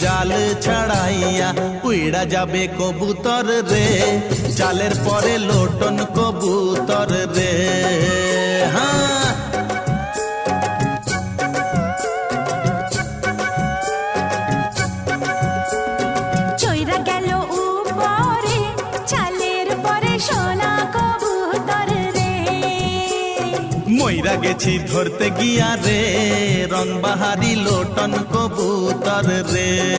জাল ছাড়াইয়া উইড়া যাবে কবুতর রে, জালের পরে লোটন কবুতর রে। হ্যাঁ চইরা গেল উপরে চালের পরে সোনা কবুতর রে। মইরা গেছি ধরতে গিয়া রে, রংবাহারি লোটন কবুতর রে।